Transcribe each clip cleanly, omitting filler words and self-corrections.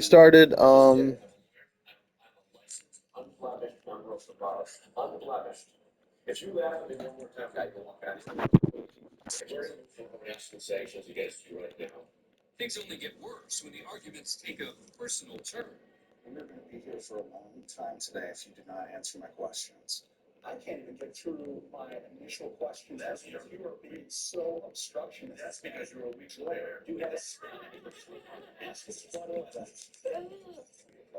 Started. Things only get worse when the arguments take a personal turn. You're going to be here for a long time today if you do not answer my questions. I can't even get through my initial questions because you are being so obstructionist. That's because you're a weak lawyer. You have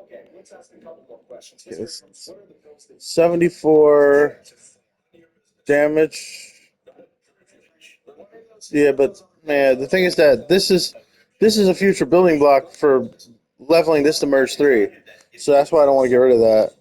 Okay, let's ask a couple more questions. Yes. What are the pills that 74 damage. Yeah, but man, the thing is that this is a future building block for leveling this to merge 3. So that's why I don't want to get rid of that.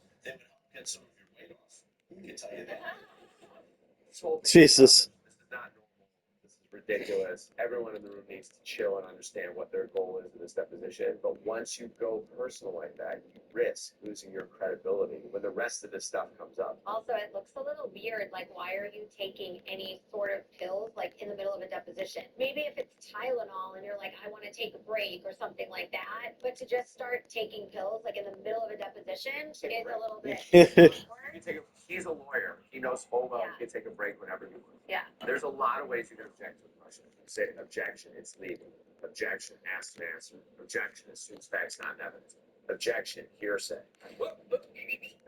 Jesus. This is not normal. This is ridiculous. Everyone in the room needs to chill and understand what their goal is in this deposition. But once you go personal like that, you risk losing your credibility when the rest of this stuff comes up. Also, it looks a little weird. Like, why are you taking any sort of pills, like, in the middle of a deposition? Maybe if it's Tylenol and you're like, I want to take a break or something like that. But to just start taking pills, like, in the middle of a deposition is a little bit awkward. He's a lawyer. He knows full well Yeah. you can take a break whenever you want. Yeah. There's a lot of ways you can object to a question. You say objection, it's legal. Objection, ask and answer. Objection, assumes facts, not evidence. Objection, hearsay.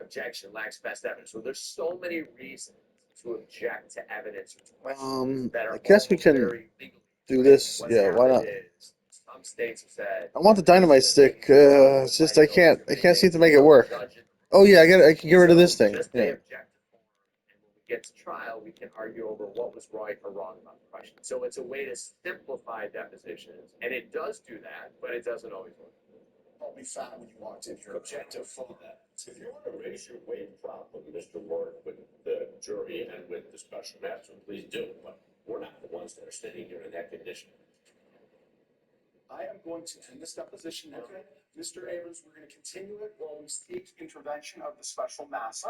Objection, lacks best evidence. So there's so many reasons to object to evidence that are I guess we can very legal. do this. What's Yeah, why not? happened is some states have said I want the dynamite stick. It's just I can't seem to make it work. Oh yeah, I can get rid of this thing. Just Yeah. they object to form, and when we get to trial, we can argue over what was right or wrong about the question. So it's a way to simplify depositions, and it does do that, but it doesn't always work. I'll be fine when you walked in here. Objective for that. If you want to raise your weight problem, Mr. Ward, with the jury and with the special master, please do. But we're not the ones that are sitting here in that condition. I am going to end this deposition now. Mr. Abrams, we're going to continue it while we seek intervention of the special master.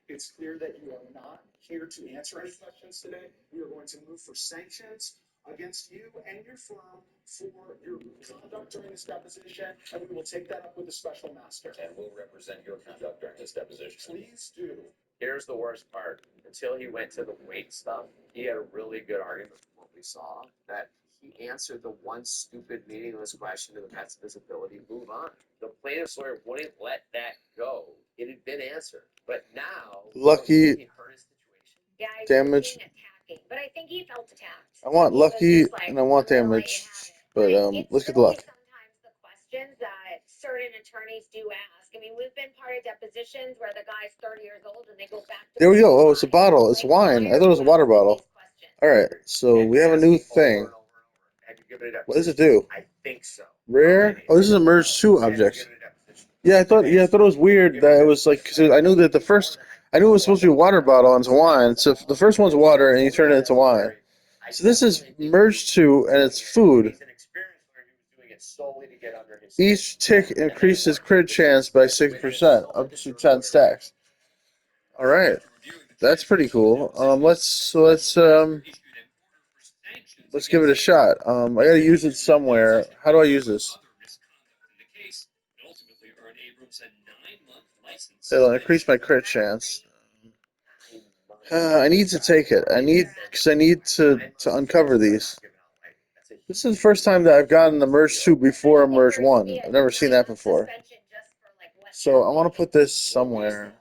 It's clear that you are not here to answer any questions today. We are going to move for sanctions against you and your firm for your conduct during this deposition, and we will take that up with the special master. And we'll represent your conduct during this deposition. Please do. Here's the worst part. Until he went to the weight stuff, he had a really good argument from what we saw that he answered the one stupid meaningless question to the best of his ability, move on. The plaintiff's lawyer wouldn't let that go. It had been answered. But now, Lucky he hurt his situation. Yeah, he's damage. being attacking, but I think he felt attacked. I want He was lucky just like, and I want "I'm gonna let damage, you have it." but It's let's get the silly luck. sometimes the questions that certain attorneys do ask. I mean, we've been part of depositions where the guy's 30 years old and they go back to There we go. Oh, it's a wine. bottle. It's Like, wine. why I are thought it was you a water asking bottle. these questions? All right, so And we have a ask new over thing. and over and over. Have you given it a What does it deposition? do? I think so. Rare? Oh, this is a merge 2 Have you object. given it a deposition? Yeah, I thought it was weird that it was like, cause I knew that I knew it was supposed to be a water bottle and it's wine. So the first one's water and you turn it into wine. So this is merged 2 and it's food. He's an experienced lawyer who was doing it solely to get under his Each tick increases crit chance by 6%, up to 10 stacks. All right, that's pretty cool. Let's give it a shot. I gotta use it somewhere. How do I use this? It'll increase my crit chance. I need to take it. I need to uncover these. This is the first time that I've gotten the merge 2 before a merge 1. I've never seen that before. So I want to put this somewhere.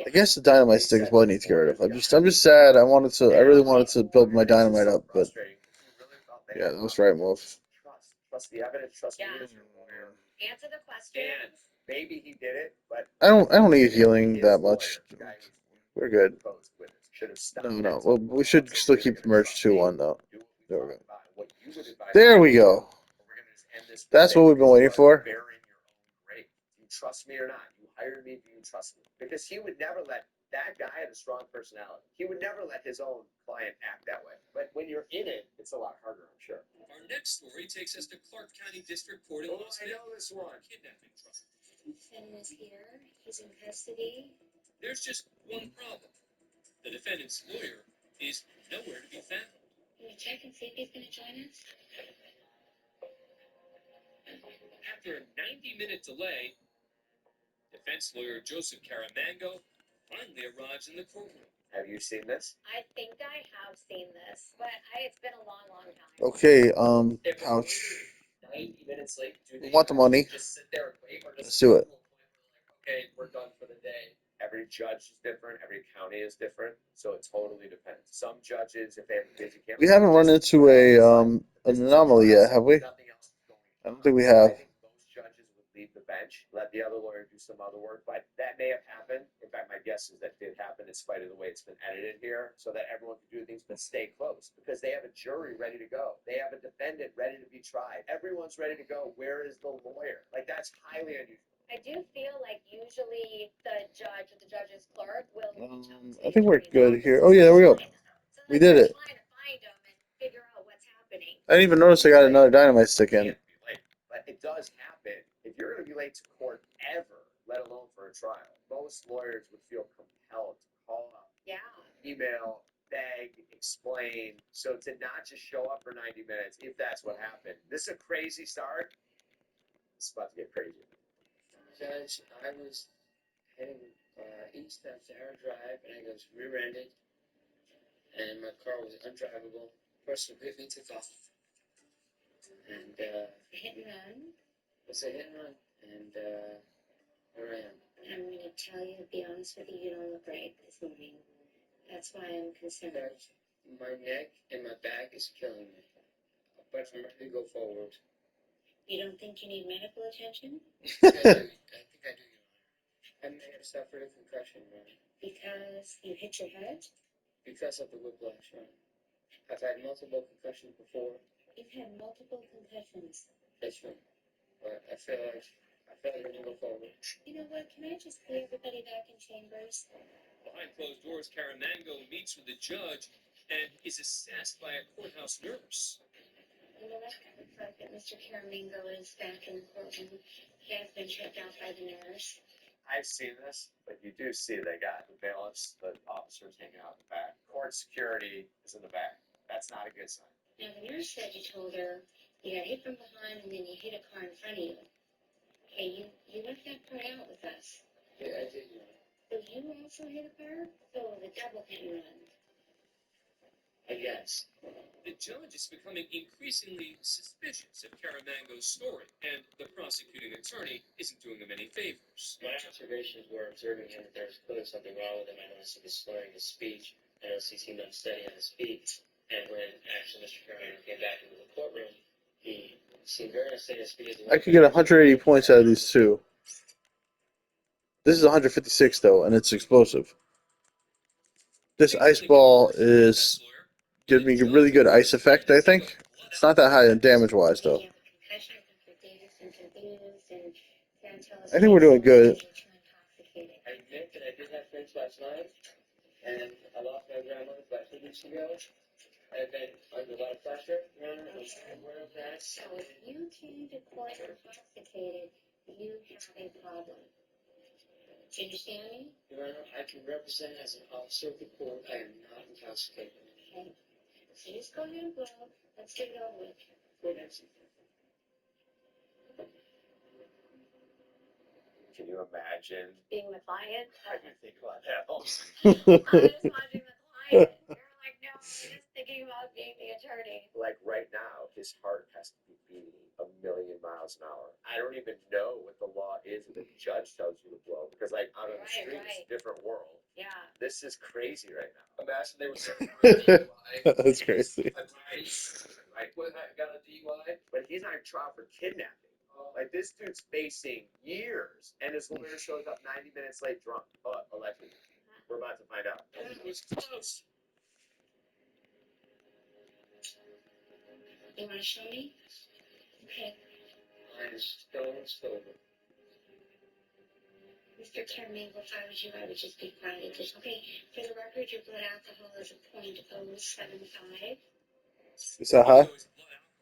I guess the dynamite stick is what I need to get rid of. I'm just sad. I really wanted to build my dynamite up, but yeah, that was the right move. Trust the evidence. Trust me as your lawyer. Answer the question. And maybe he did it, but I don't need healing that much. We're good. No. Well, we should still keep the merge 2 on though. There we go. There we go. That's what we've been waiting for. Do you trust me or not? You hired me. Do you trust me? Because he would never let that guy had a strong personality. He would never let his own client act that way. But when you're in it, it's a lot harder, I'm sure. Our next story takes us to Clark County District Court in Los I know this one. Kidnapping trouble. Defendant is here. He's in custody. There's just one problem. The defendant's lawyer is nowhere to be found. Can you check and see if he's going to join us? After a 90-minute delay, defense lawyer Joseph Caramango finally arrives in the courtroom. Have you seen this? I think I have seen this, but it's been a long, long time. Okay, If a couch. lawyer is 90 minutes late, do We they want the have to money. just sit there and wait, or does Let's do it. Okay, we're done for the day. Every judge is different. Every county is different, so it totally depends. Some judges, if they have a busy campus, We haven't run into an anomaly yet, have we? Nothing else is going I don't think we have. I think most judges would leave the bench, let the other lawyer do some other work, but that may have happened. In fact, my guess is that did happen in spite of the way it's been edited here, so that everyone can do things but stay close, because they have a jury ready to go. They have a defendant ready to be tried. Everyone's ready to go. Where is the lawyer? Like, that's highly unusual. I do feel like usually the judge or the judge's clerk will reach out to I the think we're attorney's good here. office Oh yeah, there we go. so We that did they're it. trying to find them and figure out what's happening. I didn't even notice I got another dynamite stick in. Can't be late, but it does happen. If you're going to be late to court ever, let alone for a trial, most lawyers would feel compelled to call up, Yeah. email, beg, explain. So to not just show up for 90 minutes, if that's what happened, this is a crazy start. It's about to get crazy. Judge, I was heading east on Sahara Drive, and I was rear-ended, and my car was undrivable. Person hit me, took off, and Hit and run. it's a hit and run, and here I am. I'm going to tell you, to be honest with you, you don't look right this morning. That's why I'm concerned. Judge, my neck and my back is killing me, but I'm ready to go forward. You don't think you need medical attention? I think I do, Your Honor. I may have suffered a concussion, Your Honor, Because you hit your head? because of the whiplash, Your Honor. I've had multiple concussions before. You've had multiple concussions. That's true. But I feel like I need to go forward. You know what? Can I just put everybody back in chambers? Behind closed doors, Caramango meets with the judge and is assessed by a courthouse nurse. You know, that kind of fact that Mr. Caramingo is back in the courtroom. He has been checked out by the nurse. I've seen this, but you do see they got the bailiffs, the officers hanging out in the back. Court security is in the back. That's not a good sign. Now, the nurse said you told her you got hit from behind and then you hit a car in front of you. Hey, you left that part out with us. Yeah, I did, Your Honor. So you also hit a car? So the double hit and run. I guess. The judge is becoming increasingly suspicious of Caramango's story, and the prosecuting attorney isn't doing him any favors. My observations were observing him that there's clearly something wrong with him. I noticed he was slurring his speech. I noticed he seemed unsteady on his feet. And when actually Mr. Caramango came back into the courtroom, he seemed very unsteady on his feet. I could get 180 points out of these two. This is 156 though, and it's explosive. This ice ball is giving me a really good ice effect, I think. It's not that high in damage-wise though. I think we're doing good. I admit that I did have drinks last night, and I lost my grandmother about 2 weeks ago. I've been under a lot of pressure, Your Honor. I'm aware of that. So if you came to court intoxicated, you have a problem. Do you understand me? Your Honor, I can represent as an officer of the court. I am not intoxicated. Okay. So just go ahead and blow. Let's get it over with. Court answer. Can you imagine? Being the client? I can think about that. I was watching the client. You're like, no, I'm just thinking about being the attorney. Like right now, his heart has to be beating 1,000,000 miles an hour. I don't even know what the law is if the judge tells you to blow, because like out on the Right, street, it's right. a different world. Yeah. This is crazy right now. Imagine they were saying, That's crazy. Right? What got a DUI? But he's on trial for kidnapping. Like this dude's facing years, and his lawyer shows up 90 minutes late, drunk. Allegedly. We're about to find out. It was close. You want to show me? Okay. Mine is stone sober. Mr. Caramingo, if I was you, I would just be quiet. Just, okay, for the record, your blood alcohol is a .075. Is that high? Caramango's blood alcohol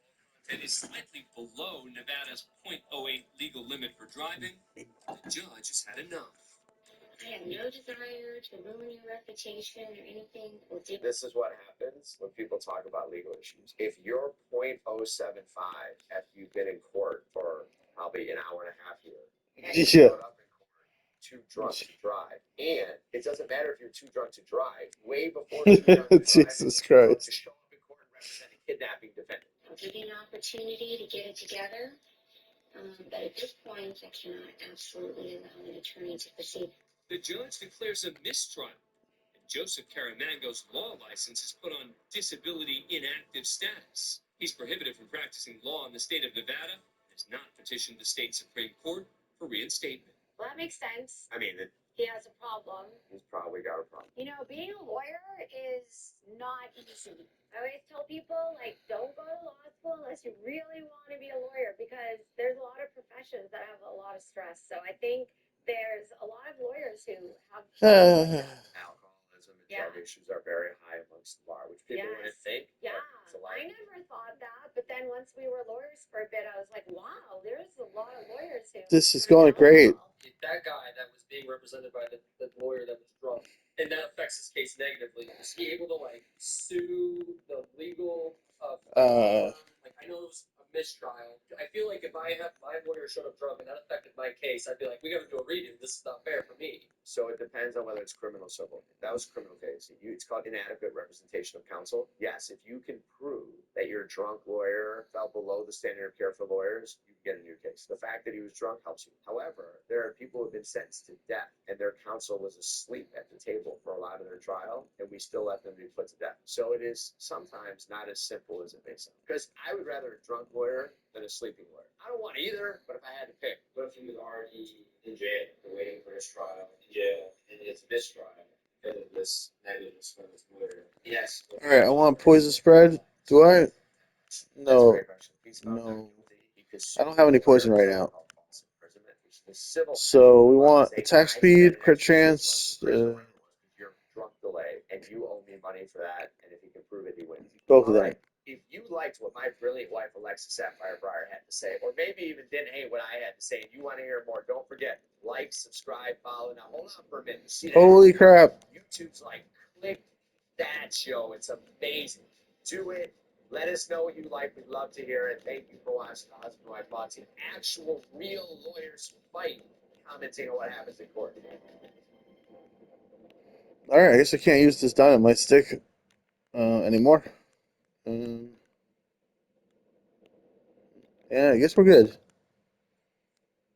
content is slightly below Nevada's .08 legal limit for driving. The judge has had enough. I have no desire to ruin your reputation or anything or do. This is what happens when people talk about legal issues. If you're .075 after you've been in court for probably an hour and a half here, and you Yeah. showed up in court too drunk to drive, and it doesn't matter if you're too drunk to drive, way before too drunk to drive, Jesus you're drunk Christ. to show up in court and represent a kidnapping defendant. I'll give you an opportunity to get it together. But at this point, I cannot absolutely allow an attorney to proceed. The judge declares a mistrial, and Joseph Caramango's law license is put on disability inactive status. He's prohibited from practicing law in the state of Nevada and has not petitioned the state Supreme Court for reinstatement. Well, that makes sense. I mean, He has a problem. he's probably got a problem. You know, being a lawyer is not easy. I always tell people, like, don't go to law school unless you really want to be a lawyer because there's a lot of professions that have a lot of stress. So I think there's a lot of lawyers who have. Alcoholism and drug issues are very high amongst the bar, which people wouldn't think. but Yeah, it's a lot. I never thought that, but then once we were lawyers for a bit, I was like, wow, there's a lot of lawyers who. This is going great. That guy that was being represented by the lawyer that was drunk, and that affects his case negatively. Was he able to like sue the legal? Like I know it was a mistrial. I feel like if I have my lawyer showed up drunk and that affected my case, I'd be like, we got to do a redo. This is not fair for me. So it depends on whether it's criminal or civil. If that was a criminal case, it's called inadequate representation of counsel. Yes, if you can prove that your drunk lawyer fell below the standard of care for lawyers, you can get a new case. The fact that he was drunk helps you. However, there are people who have been sentenced to death and their counsel was asleep at the table for a lot of their trial, and we still let them be put to death. So it is sometimes not as simple as it may sound. Because I would rather a drunk lawyer than a sleeping lawyer. I don't want either, but if I had to pick. What if he was already in jail, waiting for his trial in jail, and it's mistrial because of this negligence from his lawyer? Yes. All right, I want poison spread. Do I? That's a No. great question. If he's found not No. guilty, he could I don't have any poison right now. false imprisonment, which the civil So we want say, attack "I get speed, an crit extra 6 months chance, in prison," whatever it was, 'cause you're drunk delay, and you owe me money for that, and if he can prove it, he wins. both of All them. right. If you liked what my brilliant wife Alexa Sapphire Breyer had to say, or maybe even didn't hate what I had to say, and you want to hear more, don't forget, like, subscribe, follow. Now hold on for a minute. See that? Holy crap. YouTube's like, click that show. It's amazing. Do it. Let us know what you like. We'd love to hear it. Thank you for watching the Husband Wife Boxing. Actual real lawyers who fight, commenting on what happens in court. All right, I guess I can't use this dynamite stick anymore. Yeah, I guess we're good.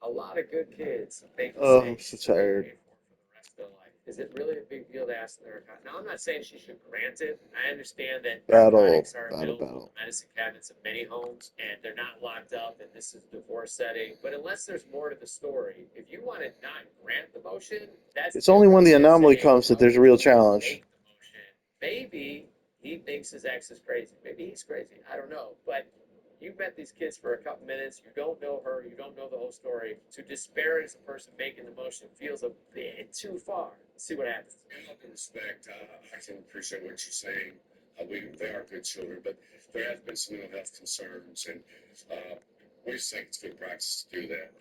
A lot of good kids make Oh, mistakes. I'm so tired. They pay for the rest of their life. Is it really a big deal to ask their account? Now, I'm not saying she should grant it. I understand that narcotics are available in the medicine cabinets of many homes, and they're not locked up, and this is a divorce setting. But unless there's more to the story, if you want to not grant the motion, that's It's only when the different than anomaly saying, comes that there's a real "Oh, challenge." make the motion." Maybe he thinks his ex is crazy. Maybe he's crazy. I don't know. But you've met these kids for a couple minutes. You don't know her. You don't know the whole story. To disparage the person making the motion feels a bit too far. Let's see what happens. In all due respect, I can appreciate what you're saying. They are good children, but there have been some mental health concerns, and we just think it's good practice to do that.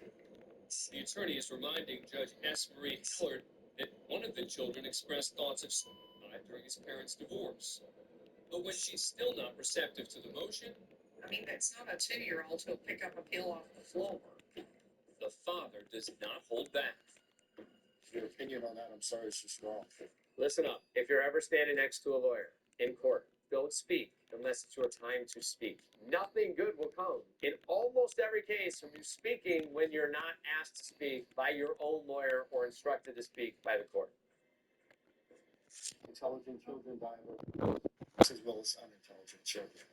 The attorney is reminding Judge S. Marie Hillard that one of the children expressed thoughts of suicide during his parents' divorce. But when she's still not receptive to the motion, I mean, that's not a 2-year-old who'll pick up a pill off the floor. the father does not hold back. Your opinion on that, I'm sorry, it's just wrong. Listen up. If you're ever standing next to a lawyer in court, don't speak unless it's your time to speak. Nothing good will come in almost every case from you speaking when you're not asked to speak by your own lawyer or instructed to speak by the court. Intelligent children die as well as unintelligent children.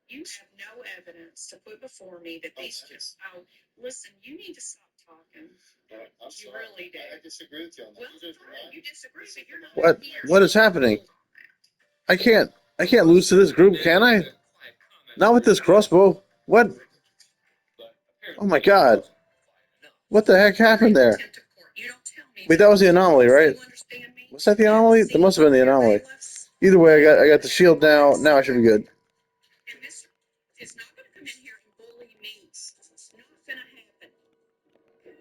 You have no evidence to put before me that these just, listen, you need to stop talking. I'm You sorry. really do. I disagree with you on that. Well, You just fine, you disagree, but you're not. What? here. What is happening? I can't lose to this group, can I? Not with this crossbow. What? Oh my God. What the heck happened there? You don't tell me. Wait, that was the anomaly, right? You understand me? Was that the anomaly? That must have been the anomaly. Either way, I got the shield now. Now I should be good. And this is not gonna come in here and bully me. It's not gonna happen.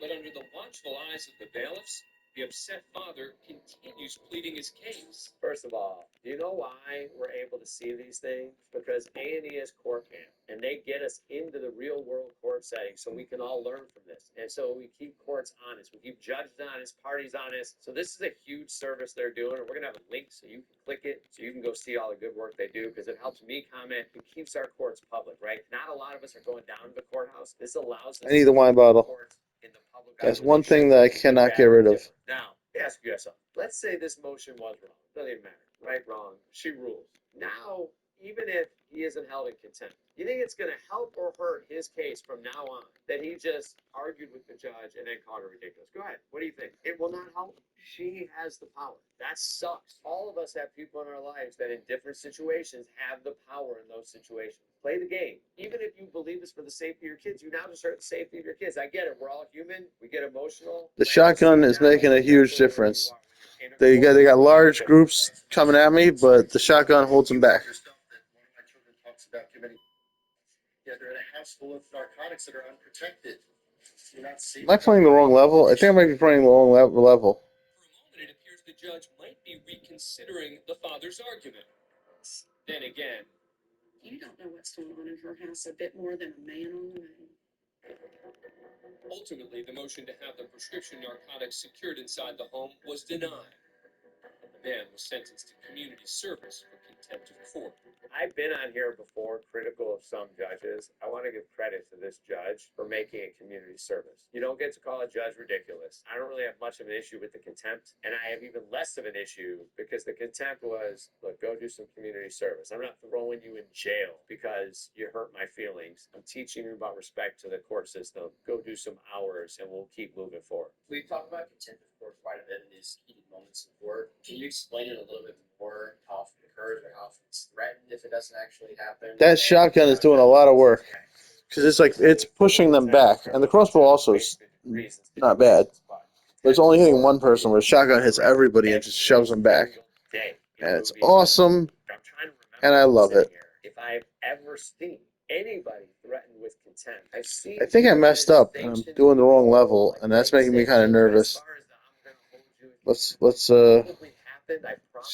But under the watchful eyes of the bailiffs, The upset father continues pleading his case. First of all, do you know why we're able to see these things? Because A&E is court camp, and they get us into the real world court setting so we can all learn from this. And so we keep courts honest, we keep judges honest, parties honest. So this is a huge service they're doing, and we're gonna have a link so you can click it, so you can go see all the good work they do, because it helps me comment. It keeps our courts public, right? Not a lot of us are going down to the courthouse. This allows us. I need the wine bottle. Courts in the public eye That's where one they thing should that I be. cannot Bad get rid or of. different. Now, ask you guys something. Let's say this motion was wrong. Doesn't even matter. Right, wrong. She rules. Now, even if he isn't held in contempt, you think it's going to help or hurt his case from now on that he just argued with the judge and then called her ridiculous? Go ahead. What do you think? It will not help. She has the power. That sucks. All of us have people in our lives that in different situations have the power in those situations. Play the game. Even if you believe this for the safety of your kids, you now just hurt the safety of your kids. I get it. We're all human. We get emotional. The shotgun is making a huge difference. They got large groups coming at me, but the shotgun holds them back. Yeah, they're in a house full of narcotics that are unprotected. You're not seeing. Am I playing the wrong level? I think I might be playing the wrong level. For a moment, it appears the judge might be reconsidering the father's argument. Then again, You don't know what's going on in her house a bit more than a man on the moon. ultimately, the motion to have the prescription narcotics secured inside the home was denied. The man was sentenced to community service for contempt of court. I've been on here before critical of some judges. I want to give credit to this judge for making a community service. You don't get to call a judge ridiculous. I don't really have much of an issue with the contempt, and I have even less of an issue because the contempt was, look, go do some community service. I'm not throwing you in jail because you hurt my feelings. I'm teaching you about respect to the court system. Go do some hours, and we'll keep moving forward. We talk about contempt of court quite a bit in these heated moments in court. Can you explain it a little bit more, how often it occurs or how often it's threatened if it doesn't actually happen? That shotgun is doing a lot of work because it's pushing them back, and the crossbow also is not bad. But it's only hitting one person, where the shotgun hits everybody and just shoves them back, and it's awesome, and I love it. If I've ever seen anybody threatened with contempt, I've seen. I think I messed up, and I'm doing the wrong level, and that's making me kind of nervous. Let's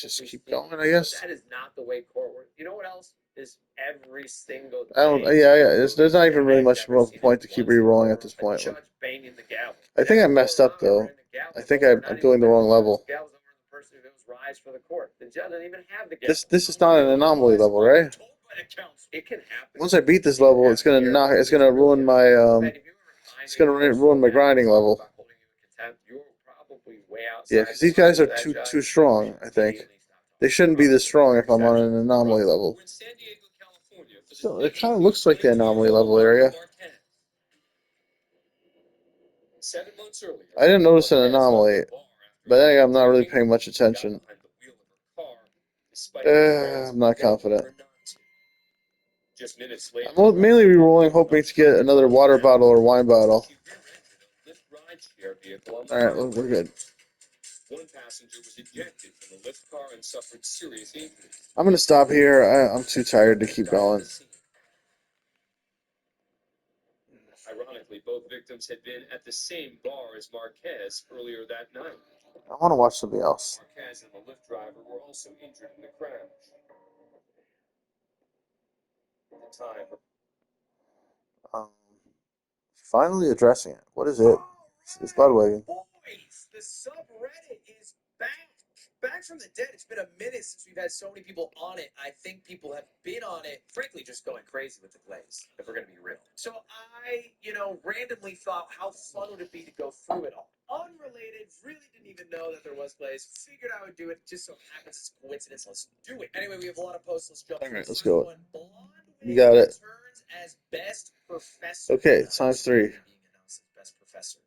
just keep going, I guess. That is not the way court works. You know what else is every single day? I don't. Yeah. There's not even really much of a point to keep re-rolling at this point. Judge banging the gavel. I think I messed up though. I think I'm doing the wrong level. Gavel's over the person who goes rise for the court. The judge doesn't even have the gavel. This is not an anomaly level, right? It can happen. Once I beat this level, it's gonna ruin my it's gonna ruin my grinding level. Yeah, because these guys are too strong. I think they shouldn't be this strong if I'm on an anomaly level. We're in San Diego, California for the So it kind of looks like the anomaly level area. 7 months earlier, I didn't notice an anomaly, but then again, I'm not really paying much attention. I'm not confident. Just minutes later, I'm mainly re-rolling, hoping to get another water bottle or wine bottle. Alright, well, we're good. One passenger was ejected from the Lyft car and suffered serious injuries. I'm going to stop here. I'm too tired to keep going. Ironically, both victims had been at the same bar as Marquez earlier that night. I want to watch something else. Marquez and the Lyft driver were also injured in the crash. At the time, Finally addressing it. What is it? It's Budwagon. Boys, the subreddit is back. Back from the dead. It's been a minute since we've had so many people on it. I think people have been on it, frankly, just going crazy with the glaze, if we're going to be real. So I, randomly thought how fun would it be to go through it all. Unrelated, really didn't even know that there was glaze. Figured I would do it. Just so happens it's a coincidence. Let's do it. Anyway, we have a lot of posts. Let's jump. All right, let's First go. one, Blonde You got it. returns as best professor. Okay, times 3. Being announced as best professor.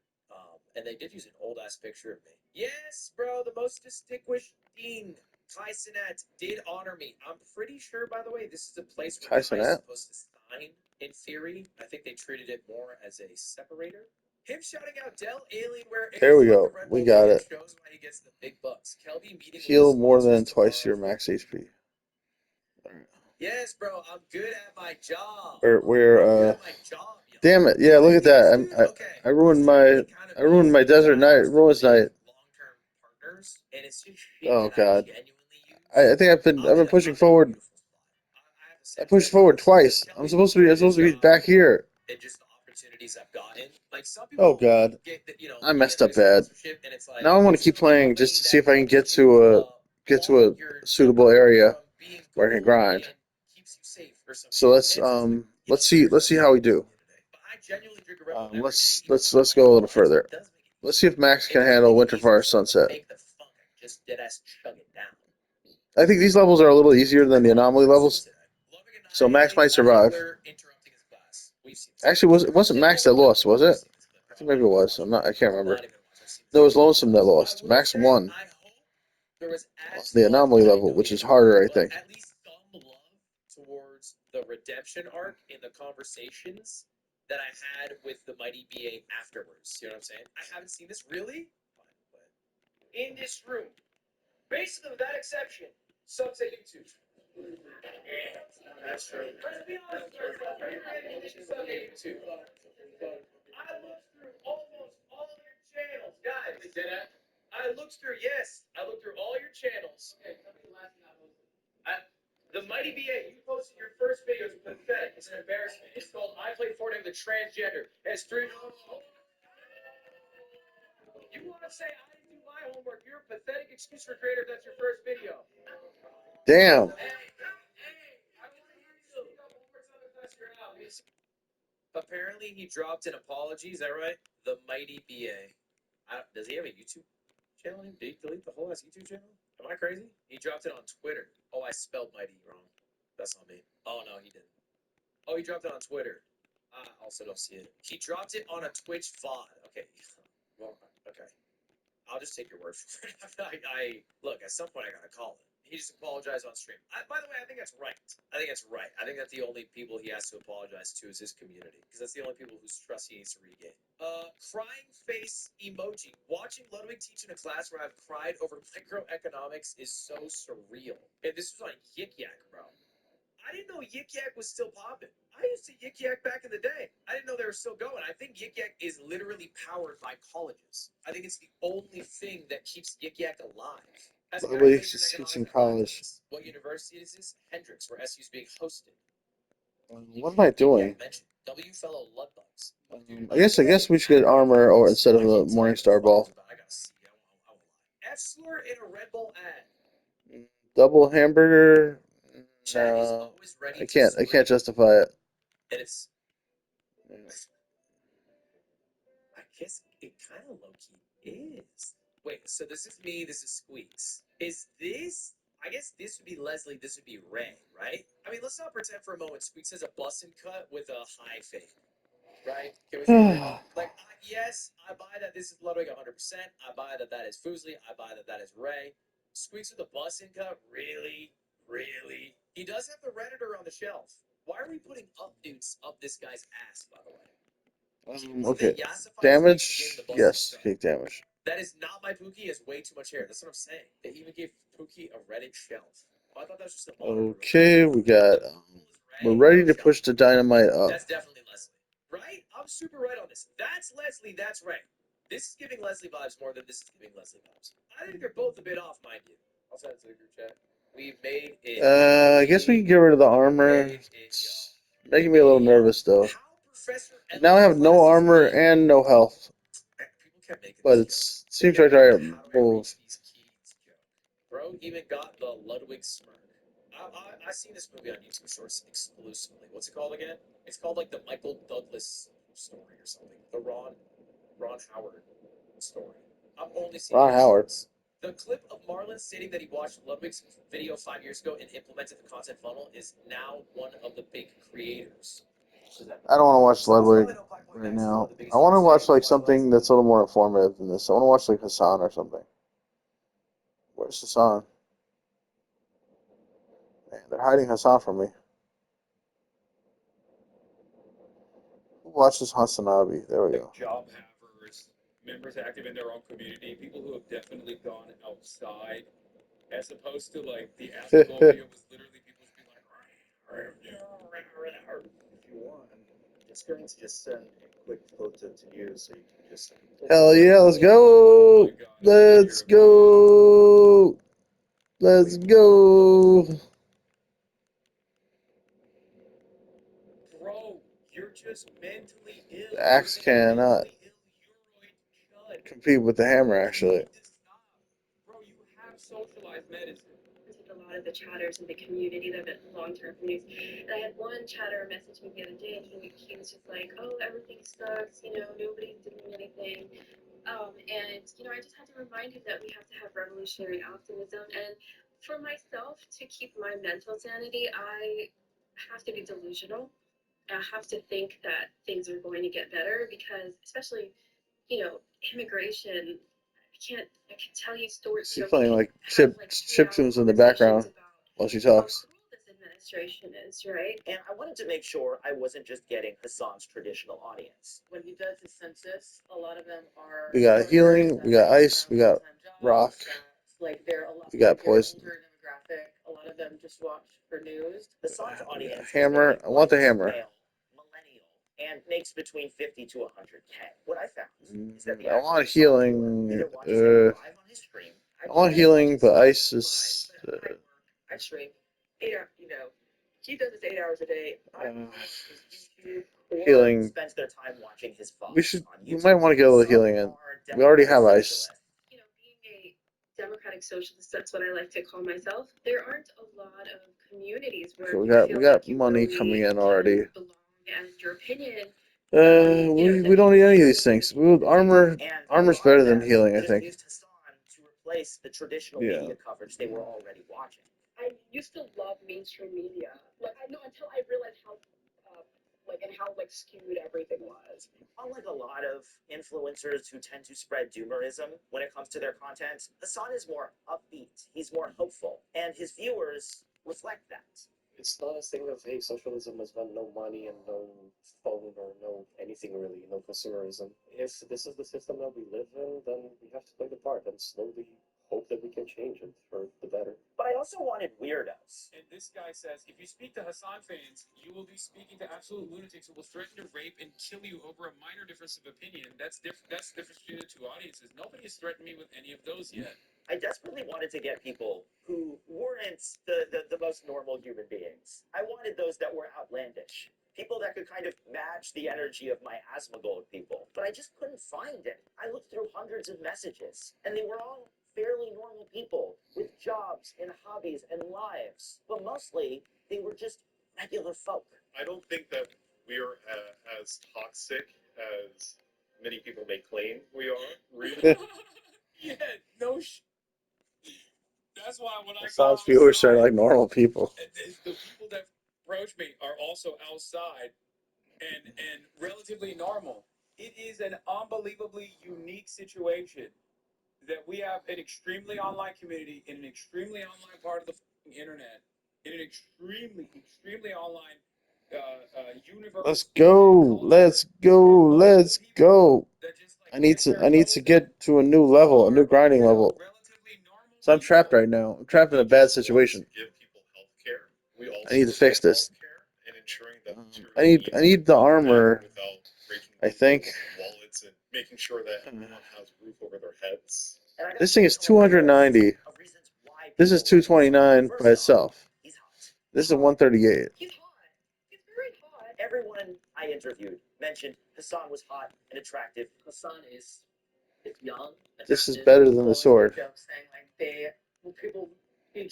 And they did use an old ass picture of me. Yes, bro, the most distinguished dean, Kai Cenat, did honor me. I'm pretty sure, by the way, this is a place where Kai Kai is Cenat? supposed to sign. In theory, I think they treated it more as a separator. Him shouting out Del Alienware. There we go. We got it. Shows why he gets the big bucks. Kelby meeting with Heal his more than sponsors twice tomorrow. your max HP. Yes, bro, I'm good at my job. We're I'm good at my job. Yo. damn it. Yeah, look at that. I ruined my Desert Night, Ruins Night. and it's just shit Oh, that God. I genuinely use. I think I've been pushing forward. I pushed forward twice. I'm supposed to be back here. And just the opportunities I've gotten. Like some Oh, people God. get the, you know, I they messed get up the bad. sponsorship and it's like Now I want to keep playing just to see if I can get to a suitable area where I can grind. So let's see how we do. Let's go a little further. Let's see if Max can handle Winterfire Sunset. Just dead ass chug it down. I think these levels are a little easier than the anomaly levels, so Max might survive. Actually, it wasn't Max that lost, was it? I think maybe it was. I can't remember. No, it was Lonesome that lost. Max won on the anomaly level, which is harder, I think. At least some love towards the redemption arc in the conversations that I had with the Mighty BA afterwards. You know what I'm saying? I haven't seen this really. In this room, basically with that exception, subs at YouTube. That's true. Let's be honest with ourselves. Sub at YouTube. I looked through almost all your channels, guys. I looked through, yes, I looked through all your channels. The Mighty BA, you posted your first video. It's pathetic. It's an embarrassment. It's called I Play Fortnite with a Transgender. It has 3. You want to say I didn't do my homework? You're a pathetic excuse for creator if that's your first video. Damn. Apparently, he dropped an apology. Is that right? The Mighty BA. Does he have a YouTube channel? Did he delete the whole ass YouTube channel? Am I crazy? He dropped it on Twitter. Oh, I spelled Mighty wrong. That's on me. Oh, no, he didn't. Oh, he dropped it on Twitter. I also don't see it. He dropped it on a Twitch VOD. Okay. Well, okay. I'll just take your word for it. Look, at some point I gotta call it. He just apologized on stream. By the way, I think that's right. I think that the only people he has to apologize to is his community, because that's the only people whose trust he needs to regain. Crying face emoji. Watching Ludwig teach in a class where I've cried over microeconomics is so surreal. And this was on Yik Yak, bro. I didn't know Yik Yak was still popping. I used to Yik Yak back in the day. I didn't know they were still going. I think Yik Yak is literally powered by colleges. I think it's the only thing that keeps Yik Yak alive. As a guy who Nobody majored in teaching economics, college. what university is this? Hendrix, where SU's being hosted. What am I doing? W fellow Ludbugs. I guess we should get armor or instead of the Morningstar ball. I gotta see. I won't lie. F-slur in a Red Bull ad. Double hamburger. Chad is No, always ready I to can't. I can't justify it. And it's. I guess it kind of low key is. Wait, so this is me, this is Squeaks. Is this? I guess this would be Leslie, this would be Ray, right? I mean, let's not pretend for a moment Squeaks has a bussin' cut with a high fade, right? Can we say that? Like, yes, I buy that this is Ludwig 100%. I buy that that is Foosley. I buy that that is Ray. Squeaks with a bussin' cut? Really? Really? He does have the Redditor on the shelf. Why are we putting updates up this guy's ass, by the way? Okay. Damage? Yes, kick damage. That is not my Pookie. He has way too much hair. That's what I'm saying. They even gave Pookie a Reddit shelf. Oh, I thought that was just a monitor. Okay, we got. We're ready to push the dynamite up. That's definitely Leslie. Right? I'm super right on this. That's Leslie. That's Ray. This is giving Leslie vibes more than this is giving Leslie vibes. I think they're both a bit off, mind you. I'll send it to the group chat. We've made it. I guess we can get rid of the armor. It's making me a little nervous though. Now I have no armor and no health. But it seems like I move. Bro even got the Ludwig smirk. I seen this movie on YouTube Shorts exclusively. What's it called again? It's called like the Michael Douglas story or something. The Ron Howard story. I'm only seeing Ron Howard. The clip of Marlon stating that he watched Ludwig's video 5 years ago and implemented the content funnel is now one of the big creators. I don't want to watch Ludwig right now. I want to watch like something that's a little more informative than this. I want to watch like Hassan or something. Where's Hassan? Man, they're hiding Hassan from me. Who watches Hasanabi? There we go. Job havers, members active in their own community, people who have definitely gone outside, as opposed to like the Asshole video was literally people just being like, if you want, experience, just send a quick photo to you so you can just. Hell yeah, let's Oh go. my God, Let's go. Let's go. Bro, you're just mentally ill. The axe cannot compete with the hammer, actually. Bro, you have socialized medicine. With a lot of the chatters in the community, the long-term communities. And I had one chatter message me the other day, and he was just like, "Oh, everything sucks. You know, nobody's doing anything." And you know, I just had to remind him that we have to have revolutionary optimism. And for myself, to keep my mental sanity, I have to be delusional. I have to think that things are going to get better because, especially, you know, immigration. I can tell you stories. You She's know, we playing can like have like chip 3-hour tunes in the conversations background about while she how talks. cruel this administration is, right? And I wanted to make sure I wasn't just getting Hassan's traditional audience. When he does his census, a lot of them are. We got workers healing, that we got have ice, we got full-time jobs, rock, that, like they're a lot. we got Like, they're poison. older demographic. A lot of them just watch for news. Hassan's We got audience is hammer. mainly I want the white, hammer. male, millennial, and makes between 50 to 100K. What I found is that the I want average Hassan viewer healing. either watches him live on his stream, I want healing, but ice is. But I work. I stream 8 hours. You know, he does this 8 hours a day. I Uh, watch his YouTube. or Healing. spends their time watching his vlogs We should. on We YouTube. might want to get a little Some healing in. are We already democratic have ice. socialists. You know, being a democratic socialist, that's what I like to call myself. There aren't a lot of communities where Okay, we you got feel like you money really coming in can already. belong and your opinion. We don't need any of these things. We would armor's And better than healing, I just think. used Hassan to replace the traditional Yeah. media coverage they were already watching. I used to love mainstream media. Like I know until I realized how, skewed everything was. Unlike a lot of influencers who tend to spread doomerism when it comes to their content, Hassan is more upbeat. He's more hopeful, and his viewers reflect that. It's not a thing of, hey, socialism has got no money and no phone or no anything really, no consumerism. If this is the system that we live in, then we have to play the part and slowly hope that we can change it for the better. But I also wanted weirdos. And this guy says, if you speak to Hassan fans, you will be speaking to absolute lunatics who will threaten to rape and kill you over a minor difference of opinion. That's different. That's the difference between the two audiences. Nobody has threatened me with any of those yet. I desperately wanted to get people who weren't the most normal human beings. I wanted those that were outlandish. People that could kind of match the energy of my Asmongold people. But I just couldn't find any. I looked through hundreds of messages, and they were all fairly normal people with jobs and hobbies and lives. But mostly, they were just regular folk. I don't think that we are as toxic as many people may claim we are. Really? Yeah, no That's why when I go Hassan's viewers are outside, like normal people. the people that approach me are also outside and relatively normal. It is an unbelievably unique situation that we have an extremely online community in an extremely online part of the internet, in an extremely online universe. Let's go. Let's go. Let's go. I need to get to a new level, a new grinding level. So I'm trapped right now. I'm trapped in a bad situation. Give people health care. We also I need to fix this. healthcare and ensuring that I need the armor. without breaking I think wallets and making sure that everyone has a roof over their heads. this thing is 290. This is 229 by itself. This is 138. He's hot. He's very hot. Everyone I interviewed mentioned Hassan was hot and attractive. Hassan is young. This is attractive, better than the going sword. with jokes saying like people.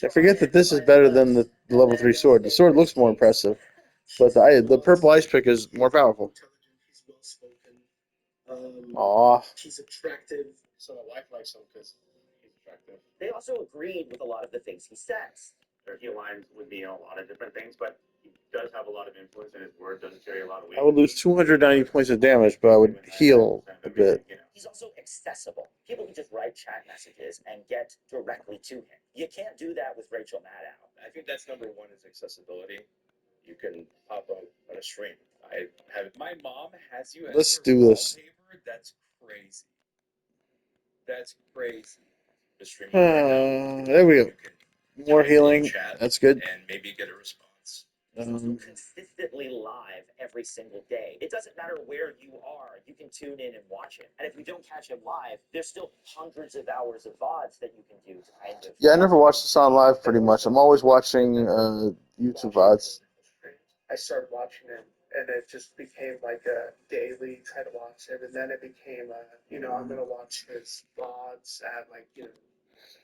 I forget that this is better than the level 3 sword. The sword looks more impressive, but the purple ice pick is more powerful. He's well spoken. Aw. He's attractive. So my wife likes him because he's attractive. They also agreed with a lot of the things he says. He aligns with me on a lot of different things, but he does have a lot of influence, and his word doesn't carry a lot of weight. I would lose 290 points of damage, but I would heal a bit. He's also accessible. People can just write chat messages and get directly to him. You can't do that with Rachel Maddow. I think that's number one is accessibility. You can hop on a stream. I have My mom has you as Let's her do this. wallpaper. That's crazy. That's crazy. the stream. There we go. More healing. That's good. And maybe get a response. He's also Um, consistently live every single day. It doesn't matter where you are, you can tune in and watch him. And if you don't catch him live, there's still hundreds of hours of VODs that you can do to kind of. Yeah, I never watched Hassan live pretty much. I'm always watching YouTube VODs. I started watching him, and it just became like a daily try to watch it, and then it became I'm gonna watch his VODs at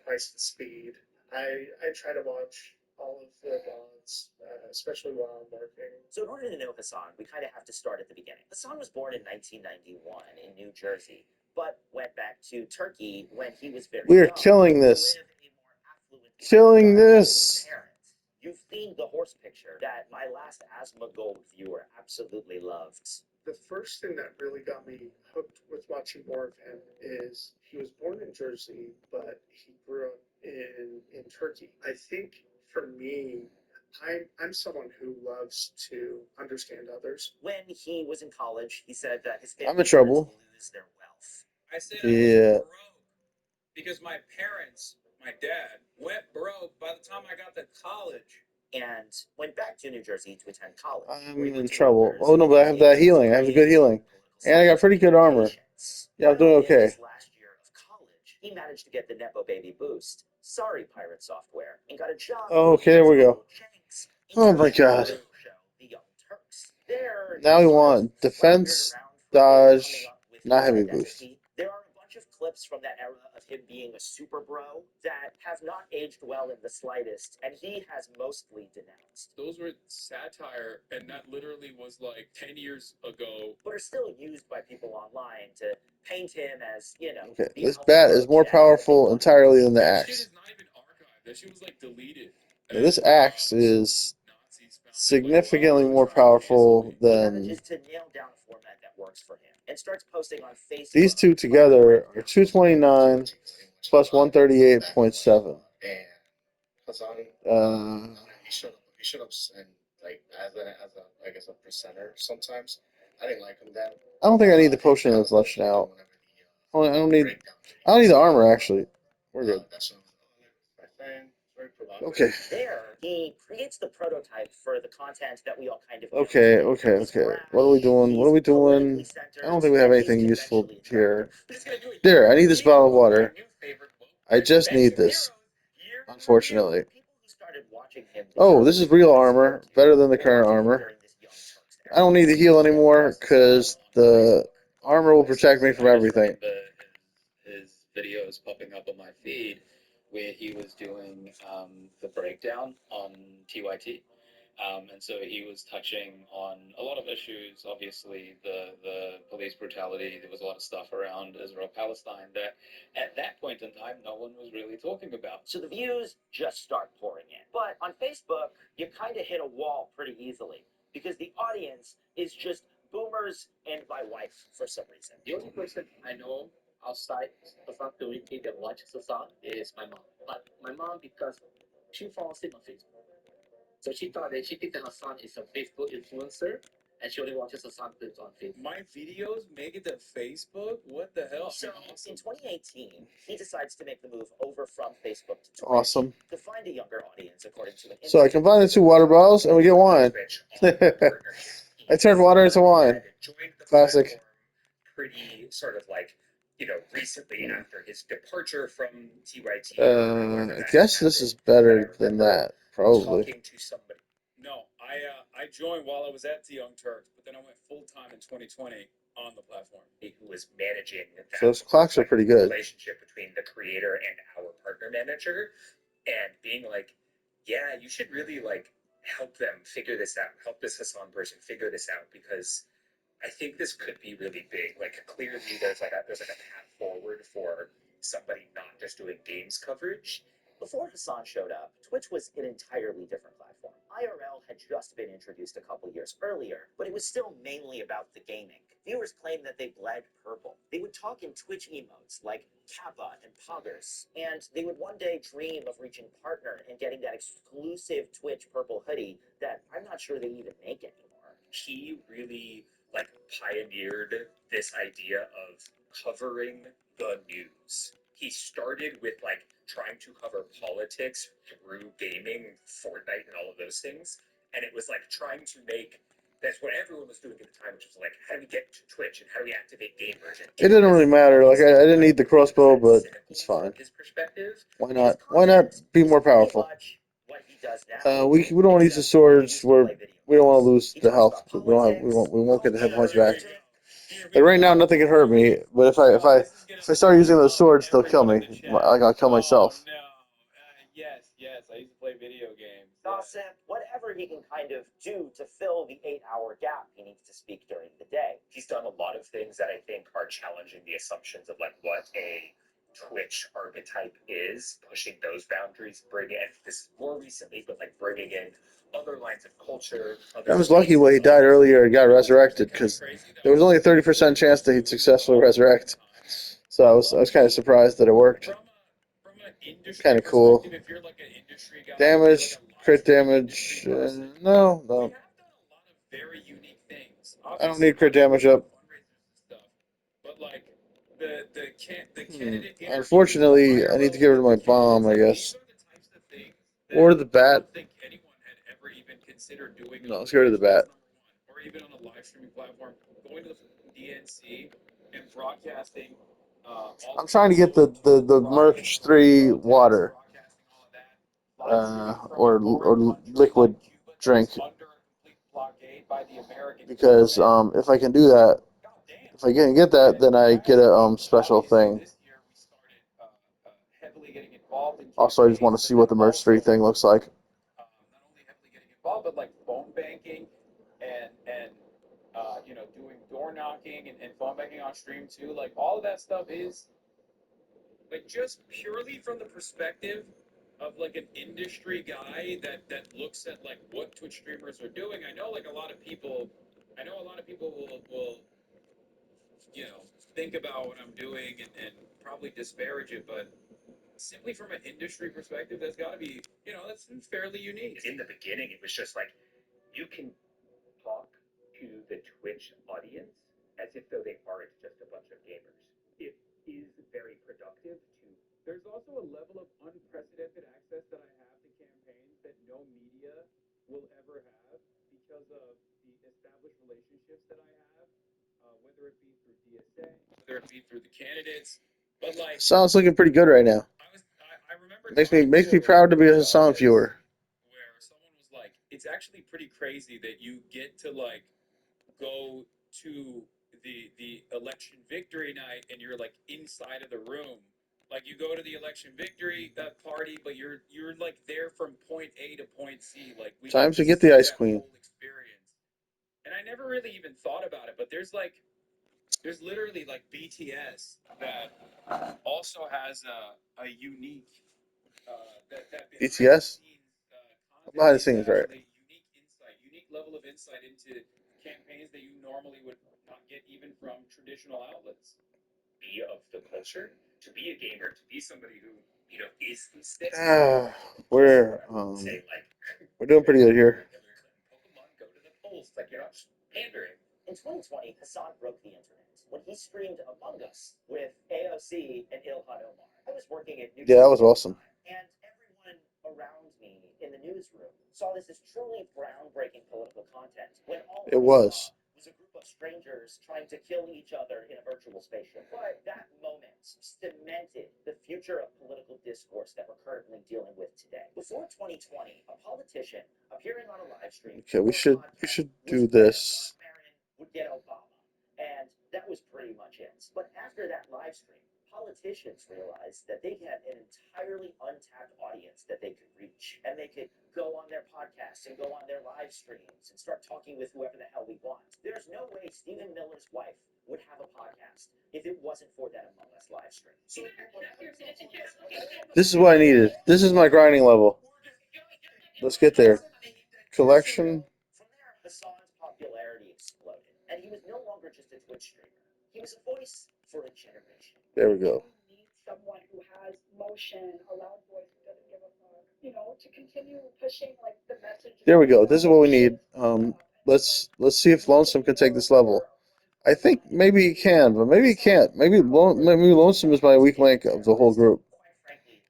twice the speed. I try to watch all of the VODs, especially while I'm working. So in order to know Hassan, we kind of have to start at the beginning. Hassan was born in 1991 in New Jersey, but went back to Turkey when he was very We are young killing to this. live a more affluent Killing lifestyle with his this. parents. You've seen the horse picture that my last Asthma Gold viewer absolutely loved. The first thing that really got me hooked with watching more of him is he was born in Jersey, but he grew up in Turkey. I think for me, I'm someone who loves to understand others. When he was in college, he said that his I'm family in trouble. started to lose their wealth. I said I Yeah. was broke because my parents, my dad, went broke by the time I got to college. And went back to New Jersey to attend college. I'm where he went in to trouble. Rutgers Oh no, but I have and that he healing. I have the good healing. And I got pretty good armor. Yeah, I'm doing okay. His last year of college, he managed to get the Nepo Baby boost. Sorry, Pirate Software, and got a job. Oh, okay, there we go. Oh my god. Show, the Young Turks. There, Now we he sort of want defense, dodge, not heavy boost. There are a bunch of clips from that era of him being a super bro that have not aged well in the slightest, and he has mostly denounced. Those were satire, and that literally was like 10 years ago. But are still used by people online to paint him as, Okay, the this alpha bat is more jack that they powerful want. entirely than the That shit axe. is not even archived. That shit was like deleted. Now, this axe is Nazis found it, like, significantly while they more were trying to powerful isolate. than Manages to nail down a format that works for him and starts posting on Facebook. these two together are 229 plus 138.7. And Hassan, he showed up and like as a I guess a presenter sometimes. I didn't like him then. I don't think I need the potion of flesh now. I don't need the armor actually. We're good. Okay. There, he creates the prototype for the content that we all kind of know Okay, today. okay, He's okay. brash, What are we doing? What are we he's politically doing? centered, I don't think we have and he's anything useful conventionally here. attractive. But he's gonna do it. There, I need this bottle of water. New favorite woke I just need adventure this, heroes, year in unfortunately. review. People who started watching him Oh, deserve this is to real be armor. listened to Better than the or current watching him armor. during this Young Turks era. I don't need to heal anymore because the armor will protect me from everything. His videos popping up on my feed where he was doing the breakdown on TYT. And so he was touching on a lot of issues, obviously the police brutality. There was a lot of stuff around Israel-Palestine that at that point in time, no one was really talking about. So the views just start pouring in. But on Facebook, you kind of hit a wall pretty easily because the audience is just boomers and my wife for some reason. The only person I know outside the front community that watches the song is my mom. But my mom, because she follows him on Facebook. So she thinks that her son is a Facebook influencer and she only watches her son clips on Facebook. My videos make it to Facebook? What the hell? So in 2018, he decides to make the move over from Facebook to Twitch Awesome. to find a younger audience, according to an So I combine the two water bottles and we get wine. I turned water into wine. Classic. Pretty sort of like, recently after his departure from TYT. I guess this is better than that, probably. Talking to somebody. No, I joined while I was at the Young Turks, but then I went full time in 2020 on the platform. Who was managing that So those clocks are pretty good. relationship between the creator and our partner manager, and being like, yeah, you should really like help them figure this out, help this Hassan person figure this out, because I think this could be really big. Like clearly there's like a path forward for somebody not just doing games coverage. Before Hassan showed up, Twitch was an entirely different platform. IRL had just been introduced a couple years earlier, but it was still mainly about the gaming. Viewers claimed that they bled purple. They would talk in Twitch emotes like Kappa and Poggers, and they would one day dream of reaching partner and getting that exclusive Twitch purple hoodie that I'm not sure they even make anymore. He really like pioneered this idea of covering the news. He started with like trying to cover politics through gaming, Fortnite, and all of those things. And it was like trying to make, that's what everyone was doing at the time, which was like, how do we get to Twitch and how do we activate gamers? And It didn't really matter. Like I didn't need the crossbow, but it's fine. his perspective. Why not? Why not be more powerful? What he does now. We don't want to use the swords. We don't want to lose the health. We won't get the hit points back. Like right now, nothing can hurt me. But if I start using those swords, they'll kill me. Like I'll kill myself. Oh, no. Yes. I used to play video games. Gossip, whatever he can kind of do to fill the 8-hour gap he needs to speak during the day. He's done a lot of things that I think are challenging the assumptions of like what a Twitch archetype is, pushing those boundaries, bringing in this more recently, but like bringing in other lines of culture. I was lucky when he died earlier and got resurrected because there was only a 30% chance that he'd successfully resurrect. So I was kind of surprised that it worked. Kind of cool. Damage, crit damage. No. Very unique things. I don't need crit damage up. But like the candidate Unfortunately, I need to get rid of my bomb, I guess. Or the bat. No, let's get rid of the bat. Or even on a live streaming platform, going to the DNC and broadcasting. I'm trying to get the Merch 3 water. Or liquid drink. Because if I can do that, if I can get that, then I get a special thing. Also, I just want to see what the Merch 3 thing looks like. Not only heavily getting involved, but like phone banking and doing door knocking and phone banking on stream too. Like all of that stuff is like just purely from the perspective of like an industry guy that looks at like what Twitch streamers are doing. I know a lot of people will think about what I'm doing and probably disparage it, but simply from an industry perspective, that's got to be, that's fairly unique. In the beginning, it was just like, you can talk to the Twitch audience as if though they aren't just a bunch of gamers. It is very productive to. There's also a level of unprecedented access that I have to campaigns that no media will ever have because of the established relationships that I have, whether it be through DSA, whether it be through the candidates. But like, Sound's looking pretty good right now. I remember Makes me proud to be a Hassan viewer. Where someone was like, it's actually pretty crazy that you get to like go to the election victory night and you're like inside of the room. Like you go to the election victory party, but you're like there from point A to point C. Like Time to get the Ice Queen. Experience. And I never really even thought about it, but there's literally like BTS that also has a unique BTS? Behind the scenes, right? Unique level of insight into campaigns that you normally would not get even from traditional outlets. Be of the culture, to be a gamer, to be somebody who is the sticks. We're doing pretty good here. Pokemon go to the polls. Like you're not just pandering. In 2020, Hassan broke the internet when he streamed Among Us with AOC and Ilhan Omar. I was working at News. Yeah, that was awesome. And everyone around me in the newsroom saw this as truly groundbreaking political content. When all it was a group of strangers trying to kill each other in a virtual spaceship. But that moment cemented the future of political discourse that we're currently dealing with today. Before 2020, a politician appearing on a live stream. Okay, we should do this. Would get Obama, and that was pretty much it. But after that live stream, politicians realized that they had an entirely untapped audience that they could reach, and they could go on their podcasts and go on their live streams and start talking with whoever the hell we want. There's no way Stephen Miller's wife would have a podcast if it wasn't for that Among Us live stream. So this is what I needed. This is my grinding level. Let's get there. Collection. From there, Hassan's popularity exploded, and he was no longer just a Twitch streamer. He was a voice for a generation. There we go. You need someone who has motion, a loud voice who doesn't give a fuck, to continue pushing like the message. There we go. This is what we need. Let's see if Lonesome can take this level. I think maybe he can, but maybe he can't. Maybe Lonesome is my weak link of the whole group.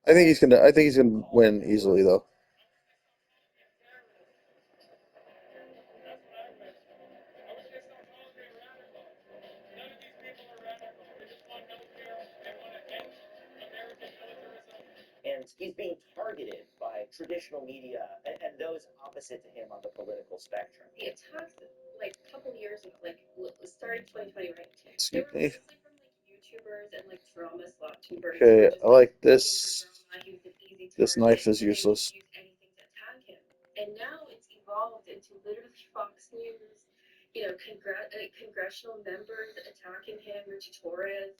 I think he's gonna win easily though. And he's being targeted by traditional media and those opposite to him on the political spectrum. The attacks, like a couple years ago, like starting 2020, right? They Excuse were me. mostly from like YouTubers and like drama slot tubers. Okay, Just, I like looking this. for drama. He was an easy This target, knife is and they would useless. use anything to attack him. And now it's evolved into literally Fox News, congressional members attacking him, Richie Torres.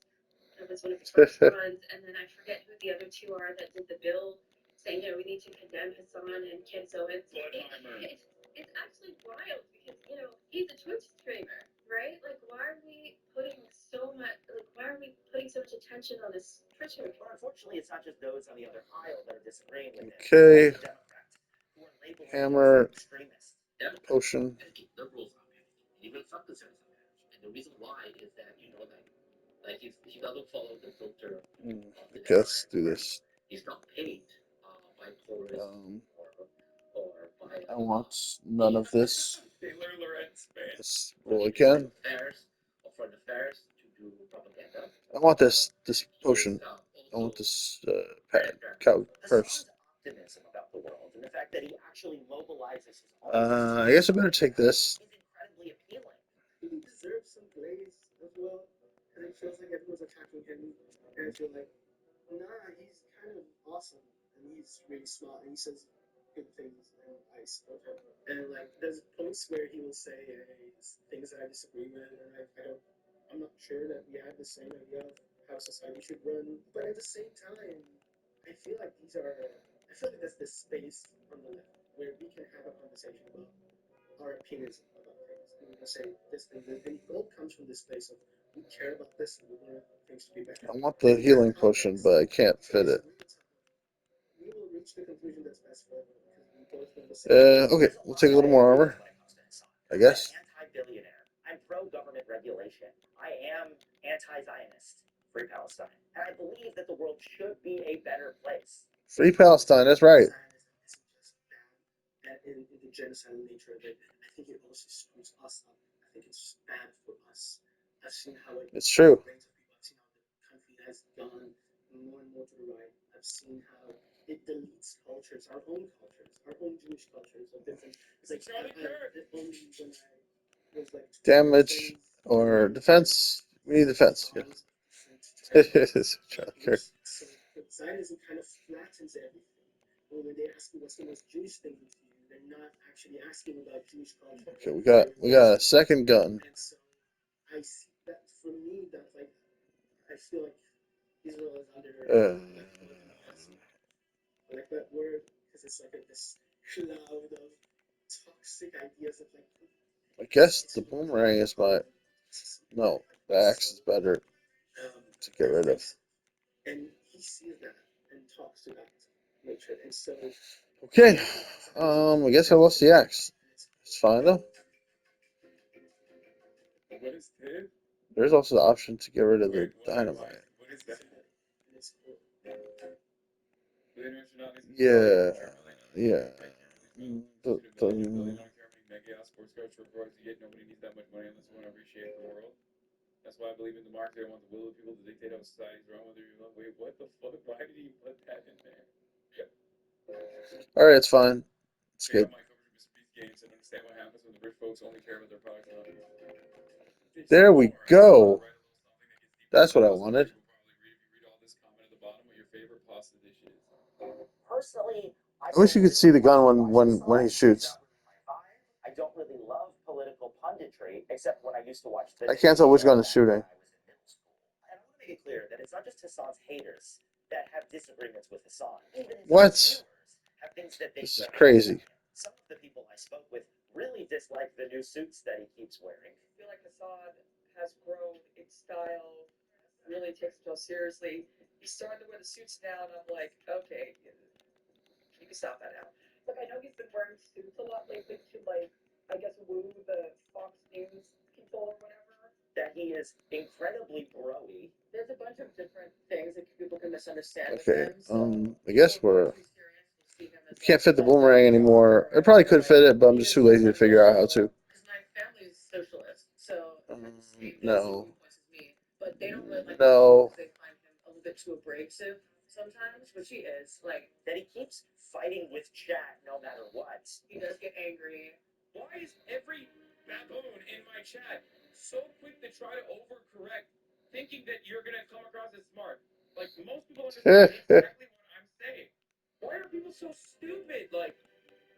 That was one of the first ones, and then I forget who the other two are that did the bill, saying, we need to condemn Hassan and Candace Owens. It's actually wild because, he's a Twitch streamer, right? Like, why are we putting so much attention on this Twitch streamer? Well, unfortunately, it's not just those on the other aisle that are disagreeing with him. Okay. All the Democrats who are labeling Hammer. him as an extremist. Potion. Liberals are managing, even some conservatives are managing. And the reason why is that like he doesn't follow the filter of the Okay, let's do this. He's not paid by Torres or by I want none of this. Taylor Lorenz, man. Let's roll again. fairs or for the fairs to do propaganda. I want this potion. I want this pad. Cow first. Optimism about the world and the fact that he actually mobilizes his I guess I better take this. is incredibly appealing. He deserves some praise as well, because it feels like everyone's attacking him, and I feel like, nah, he's kind of awesome, and he's really smart, and he says good things, and I support him. And like, there's points where he will say things that I disagree with, and I'm not sure that we have the same idea of how society should run, but at the same time, I feel like there's this space on the left where we can have a conversation about our opinions about things. And we can say this thing, and it all comes from this place of we care about this and we want things to be better. I want the healing potion, but I can't fit it. We will reach the conclusion that's best for everyone because we both want the same. Okay, we'll take a little more armor, I guess. I'm anti-billionaire. I'm pro-government regulation. I am anti-Zionist. Free Palestine. And I believe that the world should be a better place. Free Palestine, that's right. Zionism isn't just bad in the genocidal nature of it. I think it also screws us up. I think it's bad for us. I've seen how It's true. I've seen how the country has gone more and more to the right. I've seen how it deletes cultures, our own Jewish cultures of different. It's like only when I was like Damage or defense? We need defense. Yeah. Charlie Kirk. So Zionism kind of flattens everything. Or when they ask you what's the most Jewish thing to you, they're not actually asking about Jewish culture. Okay, we got a second gun. And so I see that for me, that like I feel like Israel is under I like that word because it's like this cloud of toxic ideas of like. I guess the boomerang is my. No, the axe is better to get rid of. And he sees that and talks to that nature, and so. Okay, I guess I lost the axe. It's fine though. What is this? There's also the option to get rid of the dynamite. What is that? Yeah. Mega sports coach reports yet nobody needs that much money unless you want to reshape the world. That's why I believe in democracy. I want the will of people to dictate how society's run. Whether you wait, what the fuck? Why did he put that in there? All right, it's fine. It's good. My coverage of Mr. Beast games and understand what happens when the rich folks only care about their products. There we go. That's what I wanted. Personally, I wish you could see the gun when he shoots. I don't really love political punditry, except when I used to watch the. I can't tell which gun is shooting. And I want to make it clear that it's not just Hassan's haters that have disagreements with Hassan. Even his What? viewers have things that they This is don't crazy. like. Some of the people I spoke with really dislike the new suits that he keeps wearing. I feel like Hassan has grown in style, really takes himself seriously. He's starting to wear the suits now, and I'm like, okay, you can stop that now. Look, I know he's been wearing suits a lot lately to like, I guess, woo the Fox News people or whatever. That he is incredibly broy. There's a bunch of different things that people can misunderstand with Okay, him. So I guess can't fit the boomerang anymore. I probably could fit it, but I'm just too lazy to figure out how to. Because my family is socialist, so No. me, but they don't really like No. him. They find him a little bit too abrasive. sometimes, which he is. Like, That he keeps fighting with chat no matter what. he does get angry. Why is every baboon in my chat so quick to try to overcorrect, thinking that you're gonna come across as smart? Like most people understand exactly what I'm saying. Why are people so stupid? Like,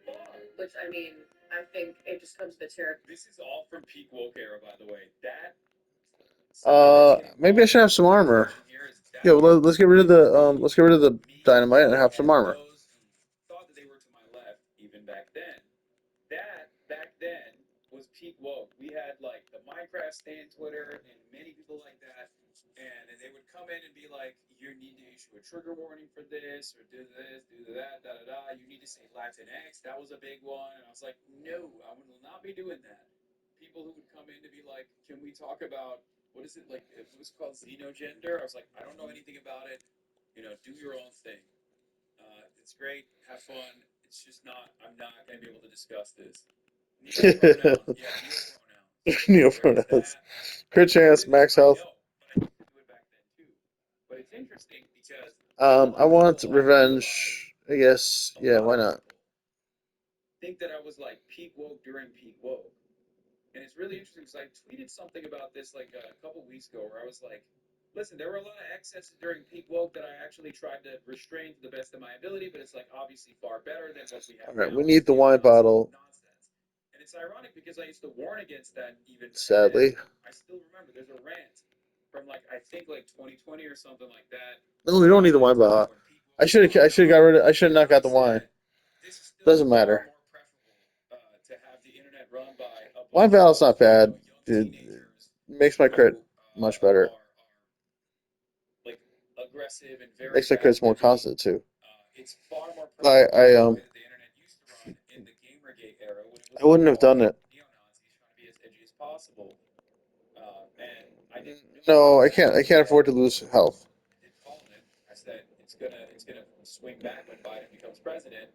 fuck. Which, I mean, I think it just comes to terror. This is all from peak woke era, by the way. That Maybe I should have some armor. Yeah, well, let's get rid of the dynamite and have some armor. those who thought that they were to my left, even back then. That back then was peak woke. We had like the Minecraft stand Twitter and many people like that, and they would come in and be like, "You need to issue a trigger warning for this, or do this, do that, da da da. You need to say Latinx." That was a big one, and I was like, "No, I will not be doing that." People who would come in to be like, "Can we talk about what is it like? It was called xenogender." I was like, "I don't know anything about it. You know, do your own thing. It's great, have fun. It's just not. I'm not going to be able to discuss this." Neopronouns. Yeah, neopronouns. Neopronouns. Crit chance, max health. But it's interesting because I want revenge. I guess. Yeah, why not? think that I was like peak woke during peak woke. And it's really interesting because I tweeted something about this like a couple weeks ago where I was like, listen, there were a lot of excesses during peak woke that I actually tried to restrain to the best of my ability, but it's like obviously far better than what we have All right, now. we need the wine bottle. Nonsense. And it's ironic because I used to warn against that even back Sadly. then. I still remember there's a rant from like I think like 2020 or something like that. No, we don't need the wine bottle. I should have got rid of. I should have not got the wine. Doesn't matter. To have the internet run by a Wine bottle's not bad. It makes my crit much better. like aggressive and very Makes my crits more constant too. It's far more I that the internet used to run in the Gamergate era when it was I wouldn't have done it. neo-Nazis trying to be as edgy as possible. And I didn't No, I can't. I can't afford to lose health. I did call it. I said it's gonna swing back when Biden becomes president.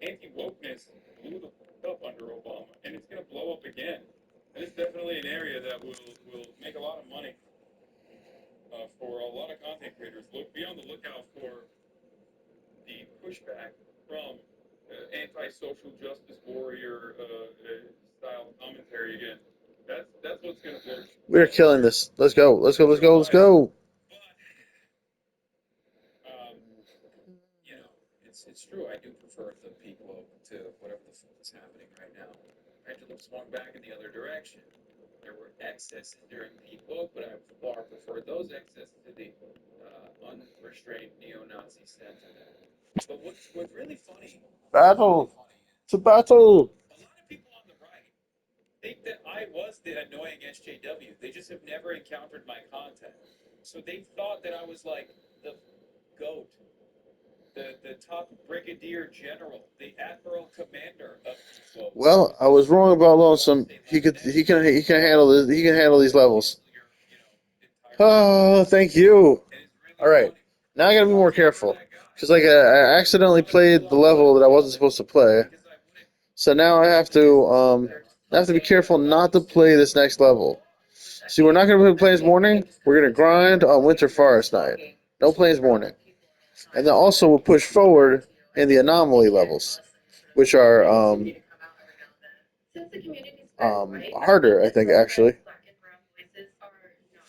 Anti-wokeness blew the fuck up under Obama, and it's gonna blow up again. And it's definitely an area that will make a lot of money for a lot of content creators. Be on the lookout for the pushback from anti-social justice warrior style commentary again. That's what's gonna blow. We're killing this. Let's go. Let's go. Let's go. Let's go. You know, it's true. I do prefer the peak woke to whatever the fuck is happening right now. Pendulum swung back in the other direction. There were excesses during peak woke, but I far prefer those excesses to the unrestrained neo-Nazi sentiment. But what's really funny? Battle. It's a battle. A lot of people on the right think that I was the annoying SJW. They just have never encountered my content. So they thought that I was like the GOAT, the top brigadier general, the admiral commander of Peak. Well, I was wrong about Lonesome. He can handle this. He can handle these levels. Oh, thank you. All right, now I gotta be more careful because like I accidentally played the level that I wasn't supposed to play. So now I have to be careful not to play this next level. See, we're not gonna play Plains Morning. We're gonna grind on Winter Forest Night. No Plains Morning, and then also we'll push forward in the anomaly levels, which are harder, I think, actually.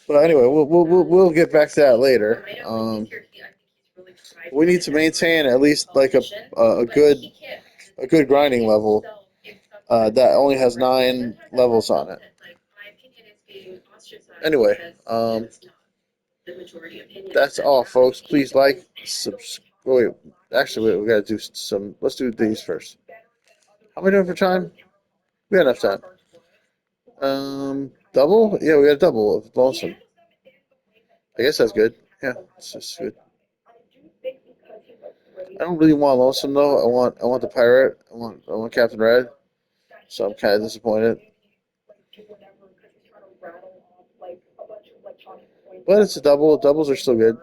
But anyway, we'll get back to that later. We need to maintain at least like a good grinding level that only has 9 levels on it. Anyway, that's all, folks. Please like, wait. Actually, we gotta do some. Let's do these first. How am I doing for time? We got enough time. Double? Yeah, we got a double of Lonesome. I guess that's good. Yeah, it's just good. I don't really want Lonesome though. I want the pirate. I want Captain Red. So I'm kind of disappointed. But it's a double. Doubles are still good.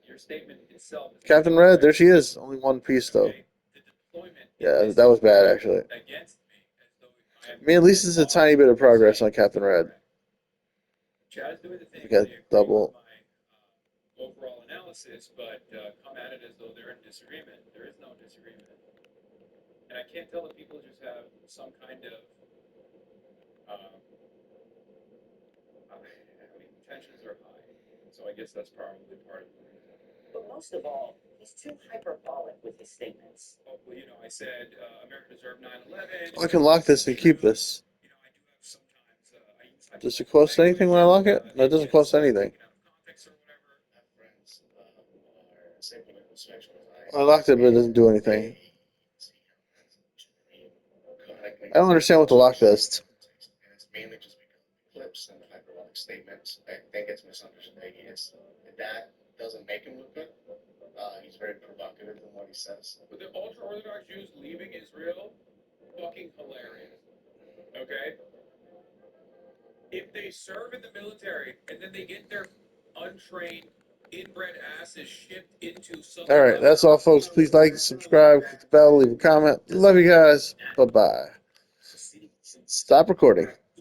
Your statement itself. Captain Red, there she is. Only one piece though. Yeah, that was bad actually. I mean, at least it's a tiny bit of progress on Captain Red. Chad's doing the thing. We got they agree with double. my overall analysis, but come at it as though they're in disagreement. There is no disagreement. And I can't tell if people just have some kind of, tensions are high. So I guess that's probably part of it. But most of all, he's too hyperbolic with his statements. Well, I said America deserved 9/11. I can lock this and keep this. Does it cost anything when I lock it? No, it doesn't cost anything. I locked it, but it doesn't do anything. I don't understand what the lock does. It's mainly just because of the clips and the hyperbolic statements. I think it's misunderstood. That doesn't make him look good. He's very provocative in what he says. But the ultra Orthodox Jews leaving Israel, fucking hilarious. Okay? If they serve in the military and then they get their untrained, inbred asses shipped into some. All right, that's all, folks. Please like, subscribe, click the bell, leave a comment. Love you guys. Bye-bye. Stop recording.